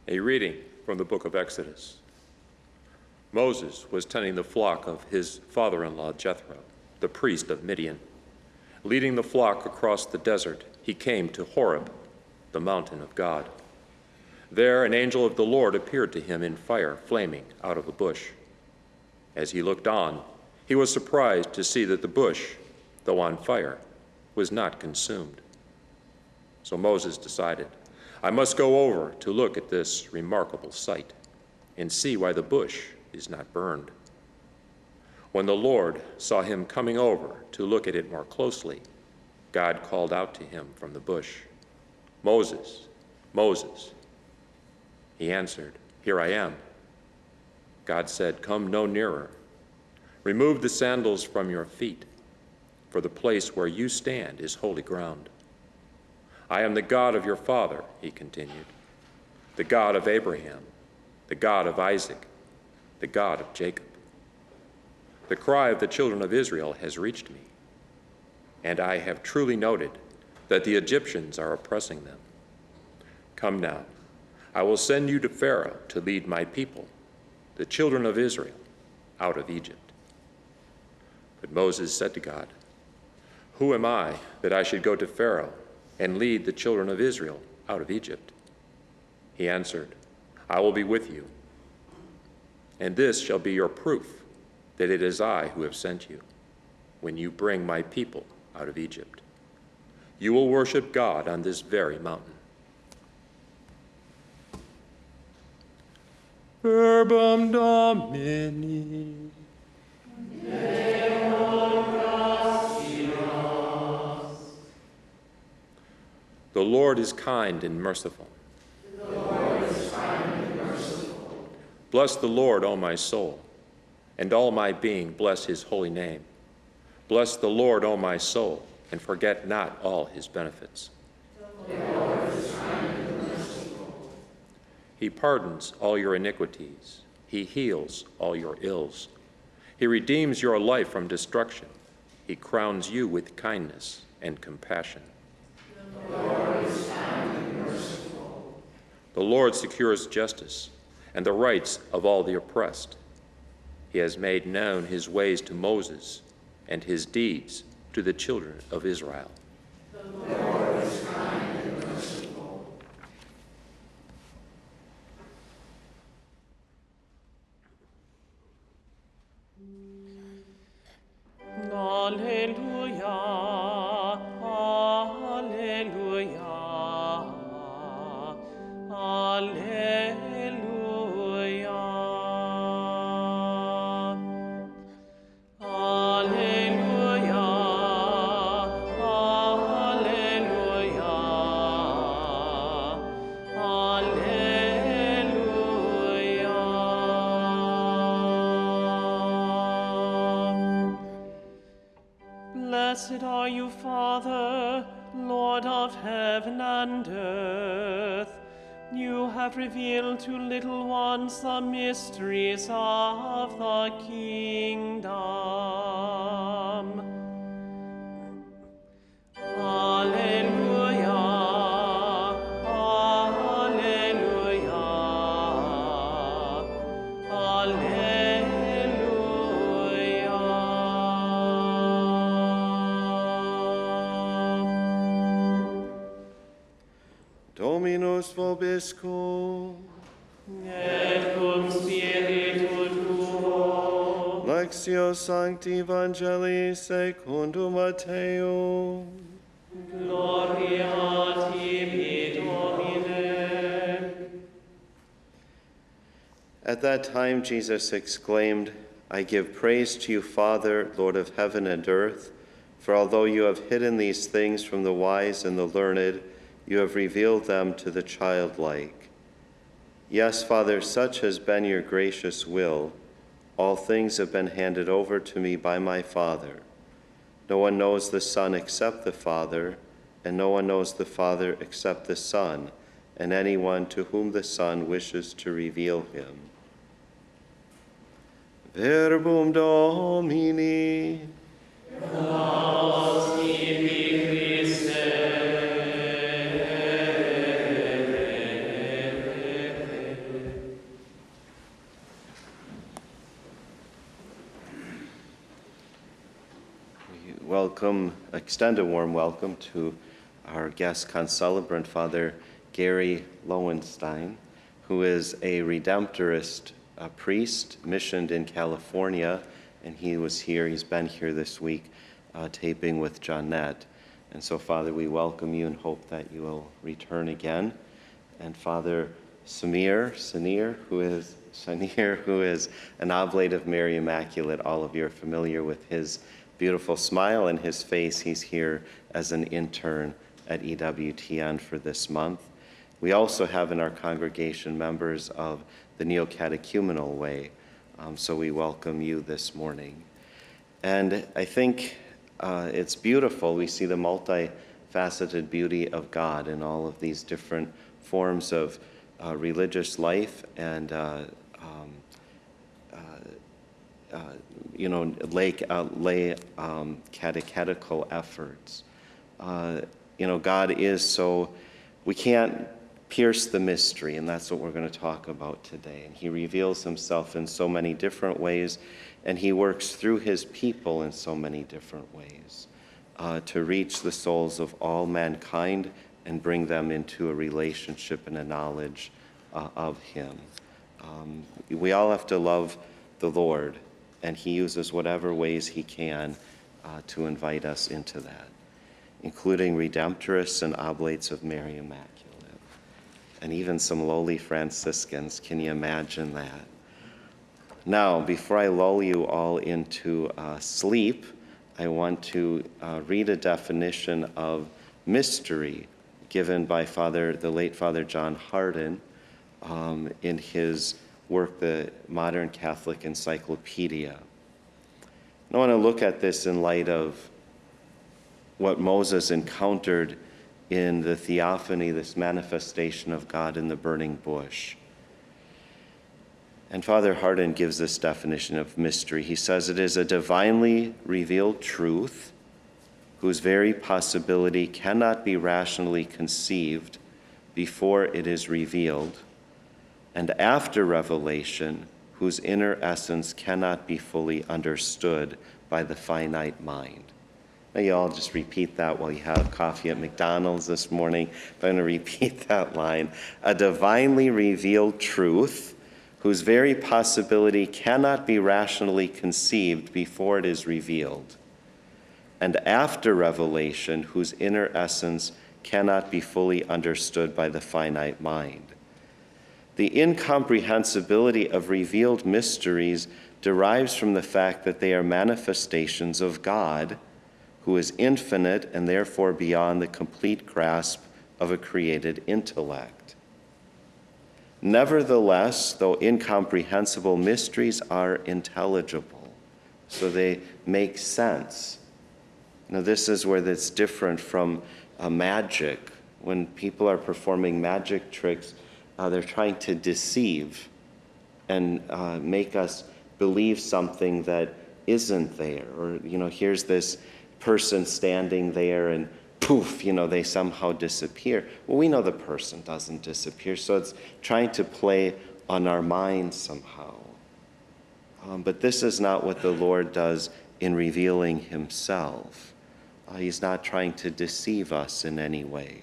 A reading from the book of Exodus. Moses was tending the flock of his father-in-law Jethro, the priest of Midian. Leading the flock across the desert, he came to Horeb, the mountain of God. There an angel of the Lord appeared to him in fire flaming out of a bush. As he looked on, he was surprised to see that the bush, though on fire, was not consumed. So Moses decided, I must go over to look at this remarkable sight and see why the bush is not burned. When the Lord saw him coming over to look at it more closely, God called out to him from the bush, Moses, Moses. He answered, Here I am. God said, Come no nearer. Remove the sandals from your feet, for the place where you stand is holy ground. I am the God of your father, he continued, the God of Abraham, the God of Isaac, the God of Jacob. The cry of the children of Israel has reached me, and I have truly noted that the Egyptians are oppressing them. Come now, I will send you to Pharaoh to lead my people, the children of Israel, out of Egypt. But Moses said to God, Who am I that I should go to Pharaoh and lead the children of Israel out of Egypt? He answered, I will be with you, and this shall be your proof that it is I who have sent you, when you bring my people out of Egypt. You will worship God on this very mountain. Verbum Domini. The Lord is kind and merciful. The Lord is kind and merciful. Bless the Lord, O my soul, and all my being bless his holy name. Bless the Lord, O my soul, and forget not all his benefits. The Lord is kind and merciful. He pardons all your iniquities. He heals all your ills. He redeems your life from destruction. He crowns you with kindness and compassion. The Lord is kind and merciful. The Lord secures justice and the rights of all the oppressed. He has made known his ways to Moses and his deeds to the children of Israel. The Lord is kind and merciful. Alleluia, alleluia, alleluia. Alleluia, alleluia. Blessed are you, Father, Lord of heaven and earth. You have revealed to little ones the mysteries of the kingdom. Alleluia, alleluia, alleluia. Dominus vobiscum. Et cum spiritu tuo. Lectio Sancti Evangelii secundum Matteum. Gloria tibi, Domine. At that time Jesus exclaimed, I give praise to you, Father, Lord of heaven and earth, for although you have hidden these things from the wise and the learned, you have revealed them to the childlike. Yes, Father, such has been your gracious will. All things have been handed over to me by my Father. No one knows the Son except the Father, and no one knows the Father except the Son, and anyone to whom the Son wishes to reveal him. Verbum Domini. Laus tibi, Christe. extend a warm welcome to our guest concelebrant, Father Gary Lowenstein, who is a Redemptorist priest missioned in California, and he's been here this week taping with Jeanette. And so, Father, we welcome you and hope that you will return again. And Father Sanir, who is an oblate of Mary Immaculate. All of you are familiar with his beautiful smile and his face. He's here as an intern at EWTN for this month. We also have in our congregation members of the Neo-Catechumenal Way, so we welcome you this morning. And I think it's beautiful. We see the multifaceted beauty of God in all of these different forms of religious life and lay catechetical efforts. God is so, we can't pierce the mystery, and that's what we're going to talk about today. And he reveals himself in so many different ways, and he works through his people in so many different ways to reach the souls of all mankind and bring them into a relationship and a knowledge of him. We all have to love the Lord, and he uses whatever ways he can to invite us into that, including Redemptorists and Oblates of Mary Immaculate, and even some lowly Franciscans. Can you imagine that? Now, before I lull you all into sleep, I want to read a definition of mystery given by the late Father John Hardin in his work, the Modern Catholic Encyclopedia. I want to look at this in light of what Moses encountered in the theophany, this manifestation of God in the burning bush. And Father Hardin gives this definition of mystery. He says it is a divinely revealed truth whose very possibility cannot be rationally conceived before it is revealed, and after revelation, whose inner essence cannot be fully understood by the finite mind. Now, you all just repeat that while you have coffee at McDonald's this morning. But I'm going to repeat that line. A divinely revealed truth whose very possibility cannot be rationally conceived before it is revealed, and after revelation, whose inner essence cannot be fully understood by the finite mind. The incomprehensibility of revealed mysteries derives from the fact that they are manifestations of God, who is infinite and therefore beyond the complete grasp of a created intellect. Nevertheless, though incomprehensible, mysteries are intelligible, so they make sense. Now, this is where it's different from magic. When people are performing magic tricks, they're trying to deceive and make us believe something that isn't there. Or, here's this person standing there and poof, they somehow disappear. Well, we know the person doesn't disappear, so it's trying to play on our minds somehow. But this is not what the Lord does in revealing himself. He's not trying to deceive us in any way.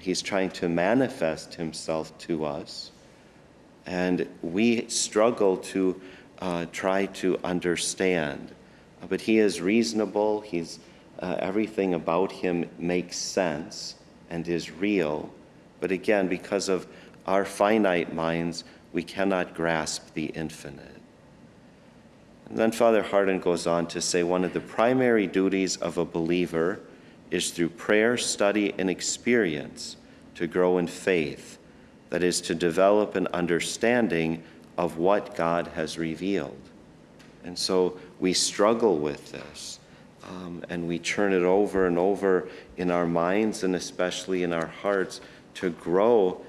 He's trying to manifest himself to us, and we struggle to try to understand. But he is reasonable. Everything about him makes sense and is real. But again, because of our finite minds, we cannot grasp the infinite. And then Father Hardin goes on to say one of the primary duties of a believer is through prayer, study, and experience to grow in faith, that is, to develop an understanding of what God has revealed. And so we struggle with this, and we churn it over and over in our minds and especially in our hearts to grow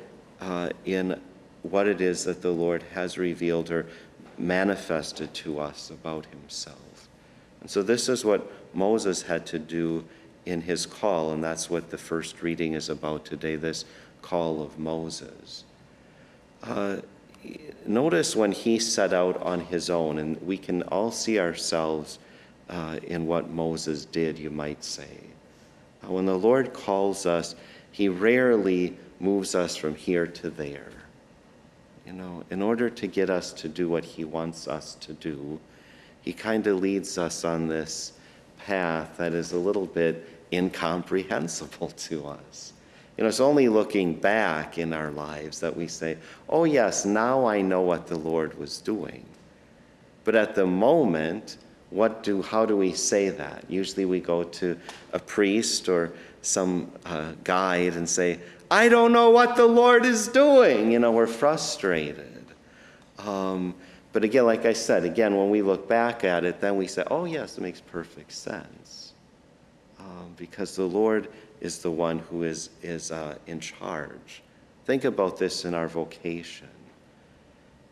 in what it is that the Lord has revealed or manifested to us about himself. And so this is what Moses had to do in his call, and that's what the first reading is about today, this call of Moses. Notice when he set out on his own, and we can all see ourselves in what Moses did, you might say. When the Lord calls us, he rarely moves us from here to there. In order to get us to do what he wants us to do, he kind of leads us on this path that is a little bit incomprehensible to us. It's only looking back in our lives that we say, oh yes, now I know what the Lord was doing. But at the moment, how do we say that? Usually we go to a priest or some guide and say, I don't know what the Lord is doing. We're frustrated. But again, like I said, when we look back at it, then we say, oh yes, it makes perfect sense. Because the Lord is the one who is in charge. Think about this in our vocation.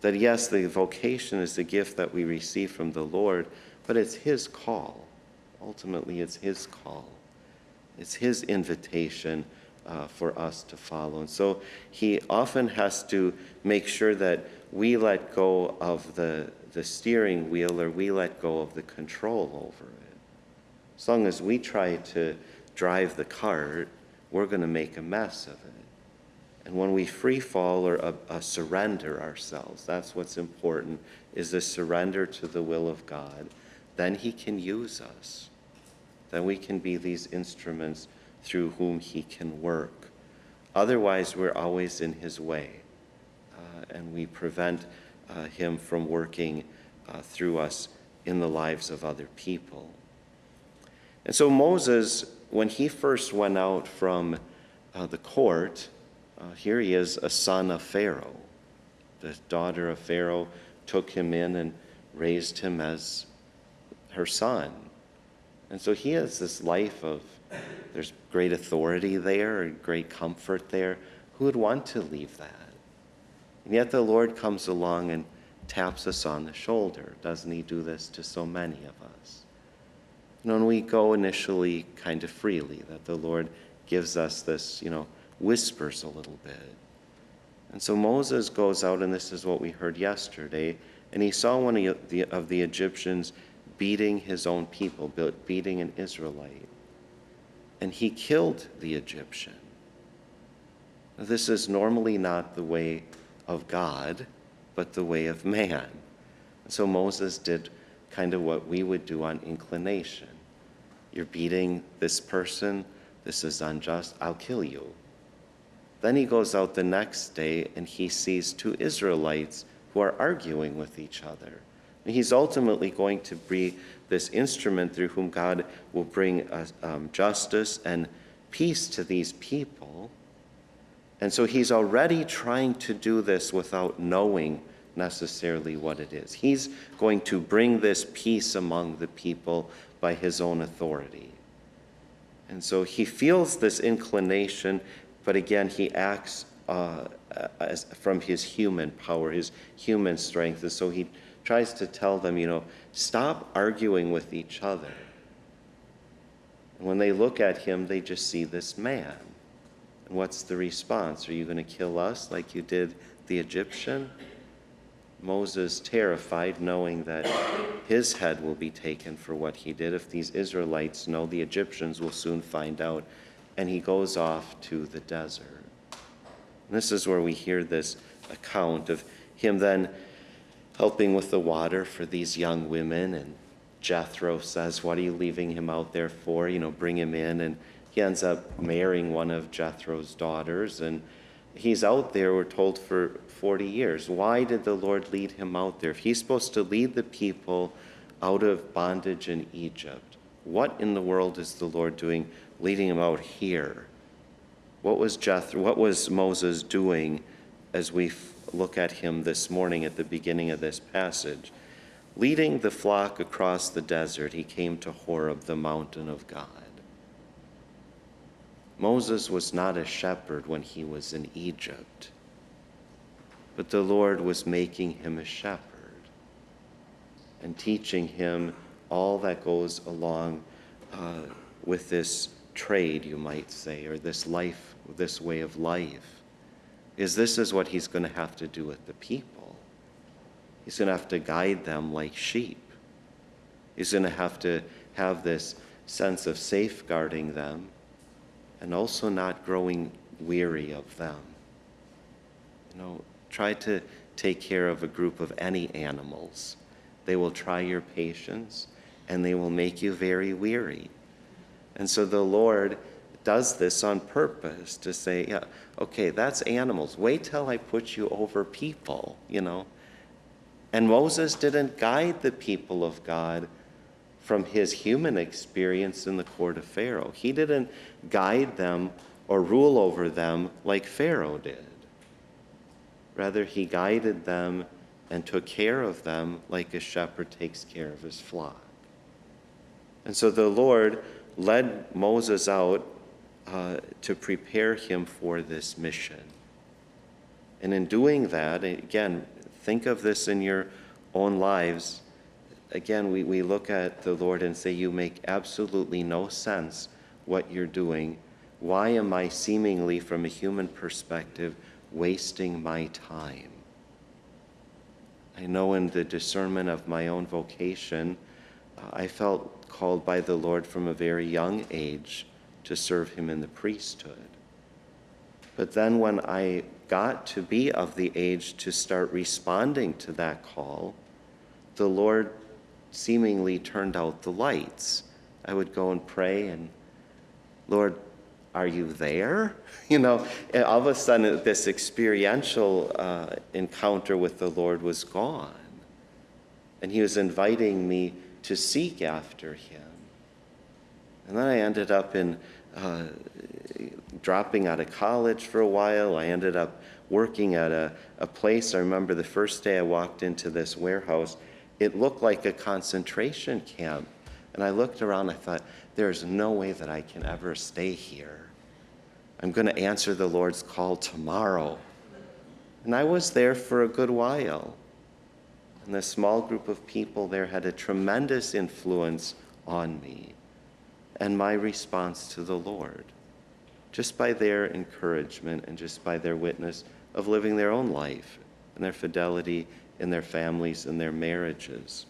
That yes, the vocation is the gift that we receive from the Lord, but it's his call. Ultimately, it's his call. It's his invitation for us to follow. And so he often has to make sure that we let go of the steering wheel, or we let go of the control over it. As long as we try to drive the cart, we're going to make a mess of it. And when we free fall or surrender ourselves, that's what's important, is the surrender to the will of God. Then he can use us. Then we can be these instruments through whom he can work. Otherwise, we're always in his way, and we prevent him from working through us in the lives of other people. And so Moses, when he first went out from the court, here he is, a son of Pharaoh. The daughter of Pharaoh took him in and raised him as her son. And so he has this life of, there's great authority there and great comfort there. Who would want to leave that? And yet the Lord comes along and taps us on the shoulder. Doesn't he do this to so many of us? And we go initially kind of freely, that the Lord gives us this, whispers a little bit. And so Moses goes out, and this is what we heard yesterday, and he saw one of the Egyptians beating his own people, beating an Israelite. And he killed the Egyptian. Now, this is normally not the way of God, but the way of man. And so Moses did kind of what we would do on inclination. You're beating this person, this is unjust, I'll kill you. Then he goes out the next day and he sees two Israelites who are arguing with each other. And he's ultimately going to be this instrument through whom God will bring justice and peace to these people. And so he's already trying to do this without knowing necessarily what it is. He's going to bring this peace among the people by his own authority. And so he feels this inclination, but again, he acts from his human power, his human strength. And so he tries to tell them, stop arguing with each other. And when they look at him, they just see this man. And what's the response? Are you going to kill us like you did the Egyptian? Moses, terrified, knowing that his head will be taken for what he did. If these Israelites know, the Egyptians will soon find out. And he goes off to the desert. And this is where we hear this account of him then helping with the water for these young women. And Jethro says, what are you leaving him out there for? Bring him in. And he ends up marrying one of Jethro's daughters. And he's out there, we're told, for 40 years. Why did the Lord lead him out there? If he's supposed to lead the people out of bondage in Egypt, what in the world is the Lord doing leading him out here? What was Moses doing as we look at him this morning at the beginning of this passage? Leading the flock across the desert, he came to Horeb, the mountain of God. Moses was not a shepherd when he was in Egypt, but the Lord was making him a shepherd and teaching him all that goes along with this trade, you might say, or this life, this way of life. This is what he's going to have to do with the people. He's going to have to guide them like sheep. He's going to have this sense of safeguarding them and also not growing weary of them. Try to take care of a group of any animals. They will try your patience and they will make you very weary. And so the Lord does this on purpose to say, yeah, okay, that's animals. Wait till I put you over people, And Moses didn't guide the people of God from his human experience in the court of Pharaoh. He didn't guide them or rule over them like Pharaoh did. Rather, he guided them and took care of them like a shepherd takes care of his flock. And so the Lord led Moses out to prepare him for this mission. And in doing that, again, think of this in your own lives. Again, we look at the Lord and say, you make absolutely no sense what you're doing. Why am I seemingly, from a human perspective, wasting my time? I know in the discernment of my own vocation, I felt called by the Lord from a very young age to serve him in the priesthood. But then when I got to be of the age to start responding to that call, the Lord seemingly turned out the lights. I would go and pray and, Lord, are you there? And all of a sudden this experiential encounter with the Lord was gone. And he was inviting me to seek after him. And then I ended up in dropping out of college for a while. I ended up working at a place. I remember the first day I walked into this warehouse, it looked like a concentration camp. And I looked around, I thought, there's no way that I can ever stay here. I'm going to answer the Lord's call tomorrow. And I was there for a good while. And the small group of people there had a tremendous influence on me and my response to the Lord, just by their encouragement and just by their witness of living their own life and their fidelity in their families and their marriages.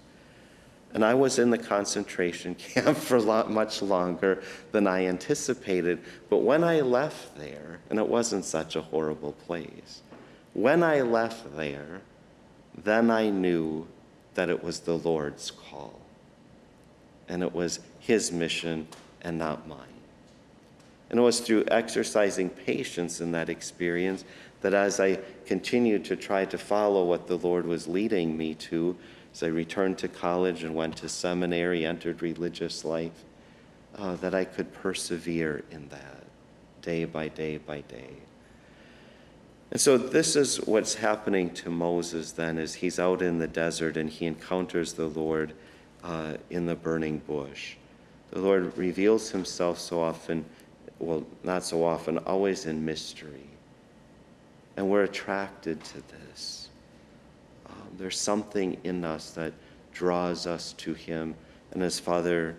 And I was in the concentration camp for much longer than I anticipated. But when I left there, and it wasn't such a horrible place, when I left there, then I knew that it was the Lord's call. And it was his mission and not mine. And it was through exercising patience in that experience that as I continued to try to follow what the Lord was leading me to, as I returned to college and went to seminary, entered religious life, that I could persevere in that day by day by day. And so this is what's happening to Moses then, as he's out in the desert and he encounters the Lord in the burning bush. The Lord reveals himself so often, well, not so often, always in mystery. And we're attracted to this. There's something in us that draws us to him. And as Father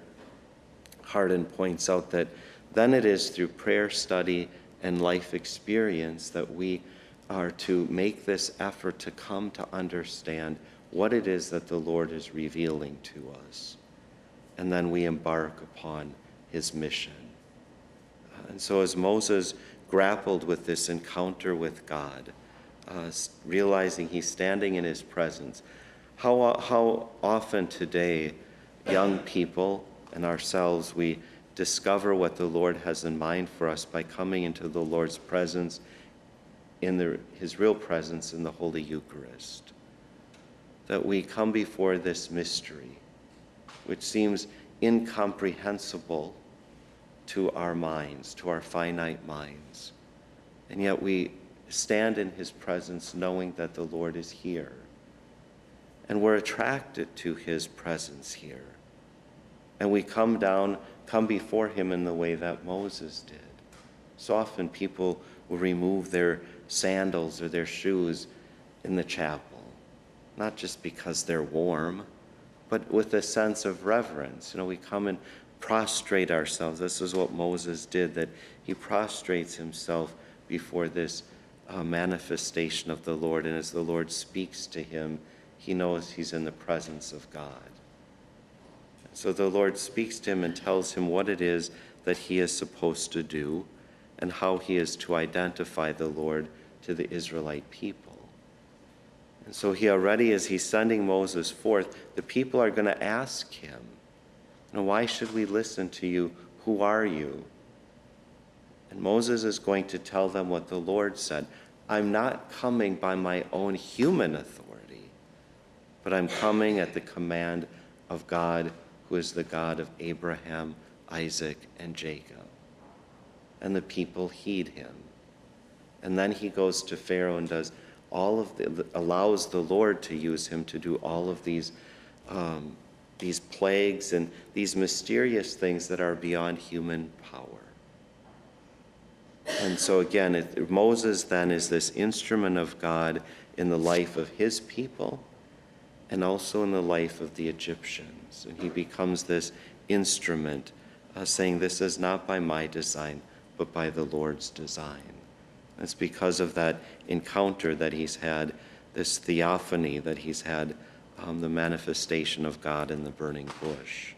Hardin points out, that then it is through prayer, study, and life experience that we are to make this effort to come to understand what it is that the Lord is revealing to us. And then we embark upon his mission. And so as Moses grappled with this encounter with God, realizing he's standing in his presence, how often today young people and ourselves, we discover what the Lord has in mind for us by coming into the Lord's presence, in his real presence in the Holy Eucharist. That we come before this mystery, which seems incomprehensible to our minds, to our finite minds. And yet we stand in his presence knowing that the Lord is here. And we're attracted to his presence here. And we come before him in the way that Moses did. So often people will remove their sandals or their shoes in the chapel, not just because they're warm, but with a sense of reverence. We come and prostrate ourselves. This is what Moses did, that he prostrates himself before this manifestation of the Lord. And as the Lord speaks to him, he knows he's in the presence of God. So the Lord speaks to him and tells him what it is that he is supposed to do and how he is to identify the Lord to the Israelite people. And so he already, as he's sending Moses forth, the people are going to ask him, why should we listen to you? Who are you? And Moses is going to tell them what the Lord said. I'm not coming by my own human authority, but I'm coming at the command of God, who is the God of Abraham, Isaac, and Jacob. And the people heed him. And then he goes to Pharaoh and does allows the Lord to use him to do all of these plagues and these mysterious things that are beyond human power. And so again, Moses then is this instrument of God in the life of his people and also in the life of the Egyptians. And he becomes this instrument, saying, this is not by my design, but by the Lord's design. It's because of that encounter that he's had, this theophany that he's had, the manifestation of God in the burning bush.